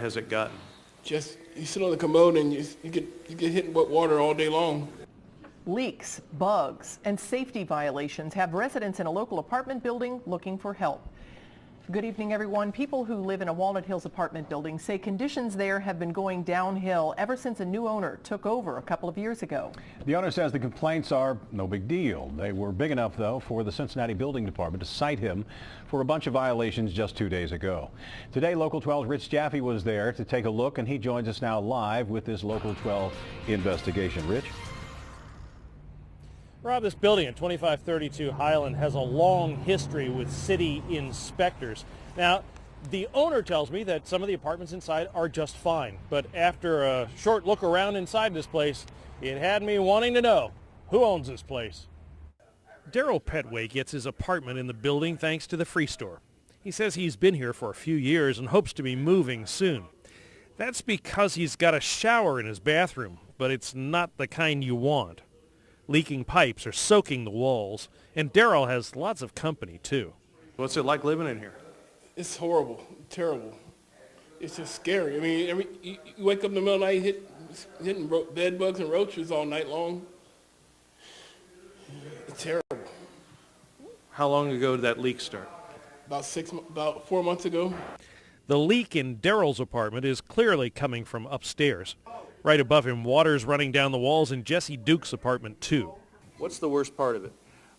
has it gotten? Just, you sit on the commode and you get hit with water all day long. Leaks, bugs, and safety violations have residents in a local apartment building looking for help. Good evening, everyone. People who live in a Walnut Hills apartment building say conditions there have been going downhill ever since a new owner took over a couple of years ago. The owner says the complaints are no big deal. They were big enough, though, for the Cincinnati Building Department to cite him for a bunch of violations just 2 days ago. Today, Local 12's Rich Jaffe was there to take a look, and he joins us now live with this Local 12 investigation. Rich? Rob, this building at 2532 Highland has a long history with city inspectors. Now, the owner tells me that some of the apartments inside are just fine, but after a short look around inside this place, it had me wanting to know who owns this place. Daryl Petway gets his apartment in the building thanks to the Freestore. He says he's been here for a few years and hopes to be moving soon. That's because he's got a shower in his bathroom, but it's not the kind you want. Leaking pipes are soaking the walls, and Daryl has lots of company, too. What's it like living in here? It's horrible, terrible. It's just scary. I mean, you wake up in the middle of the night hitting bed bugs and roaches all night long. It's terrible. How long ago did that leak start? About 4 months ago. The leak in Daryl's apartment is clearly coming from upstairs. Right above him, water's running down the walls in Jesse Duke's apartment, too. What's the worst part of it?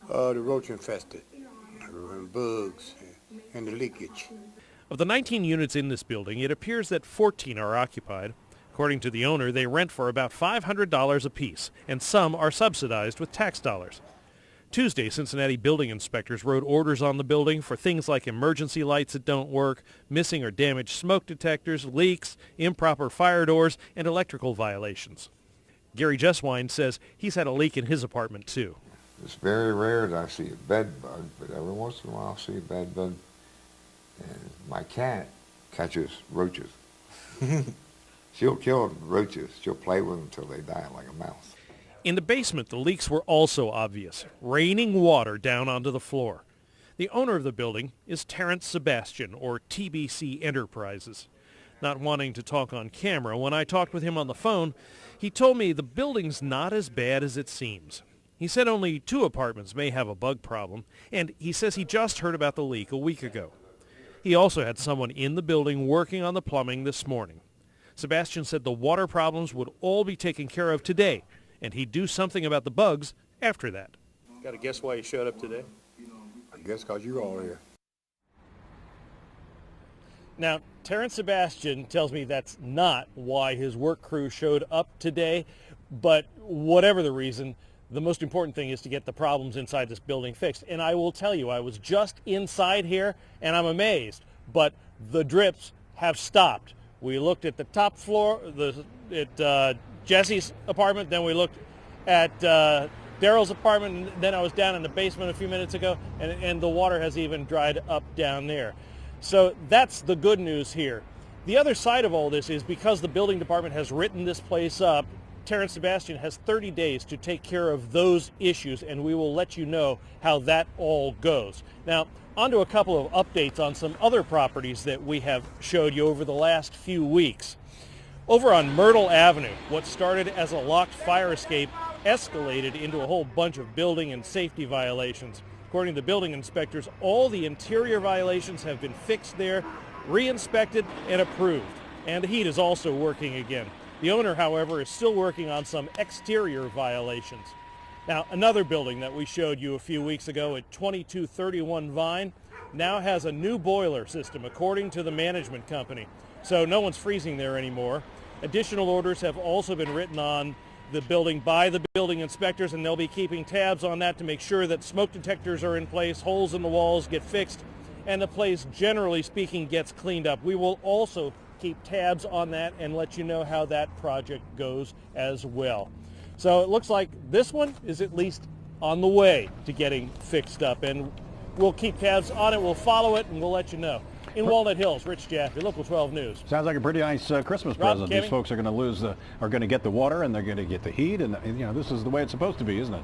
The roach infested, and bugs, and the leakage. Of the 19 units in this building, it appears that 14 are occupied. According to the owner, they rent for about $500 apiece, and some are subsidized with tax dollars. Tuesday, Cincinnati building inspectors wrote orders on the building for things like emergency lights that don't work, missing or damaged smoke detectors, leaks, improper fire doors, and electrical violations. Gary Jesswine says he's had a leak in his apartment, too. It's very rare that I see a bed bug, but every once in a while I see a bed bug. And my cat catches roaches. She'll kill roaches. She'll play with them until they die like a mouse. In the basement, the leaks were also obvious, raining water down onto the floor. The owner of the building is Terrence Sebastian, or TBC Enterprises. Not wanting to talk on camera, when I talked with him on the phone, he told me the building's not as bad as it seems. He said only 2 apartments may have a bug problem, and he says he just heard about the leak a week ago. He also had someone in the building working on the plumbing this morning. Sebastian said the water problems would all be taken care of today, and he'd do something about the bugs after that. Got to guess why you showed up today? I guess because you're all here. Now, Terrence Sebastian tells me that's not why his work crew showed up today, but whatever the reason, the most important thing is to get the problems inside this building fixed. And I will tell you, I was just inside here, and I'm amazed, but the drips have stopped. We looked at the top floor, at Jesse's apartment, then we looked at Daryl's apartment, and then I was down in the basement a few minutes ago, and the water has even dried up down there. So that's the good news here. The other side of all this is because the building department has written this place up, Terrence Sebastian has 30 days to take care of those issues, and we will let you know how that all goes. Now, on to a couple of updates on some other properties that we have showed you over the last few weeks. Over on Myrtle Avenue, what started as a locked fire escape escalated into a whole bunch of building and safety violations. According to the building inspectors, all the interior violations have been fixed there, re-inspected, and approved. And the heat is also working again. The owner, however, is still working on some exterior violations. Now, another building that we showed you a few weeks ago at 2231 Vine now has a new boiler system, according to the management company. So no one's freezing there anymore. Additional orders have also been written on the building by the building inspectors, and they'll be keeping tabs on that to make sure that smoke detectors are in place, holes in the walls get fixed, and the place, generally speaking, gets cleaned up. We will also keep tabs on that and let you know how that project goes as well. So it looks like this one is at least on the way to getting fixed up, and we'll keep tabs on it, we'll follow it, and we'll let you know. In Walnut Hills, Rich Jaffe, Local 12 News. Sounds like a pretty nice Christmas present. These folks are going to are going to get the water, and they're going to get the heat, and you know, this is the way it's supposed to be, isn't it?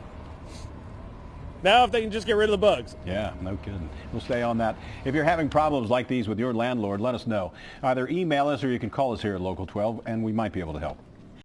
Now if they can just get rid of the bugs. Yeah, no kidding. We'll stay on that. If you're having problems like these with your landlord, let us know. Either email us or you can call us here at Local 12, and we might be able to help.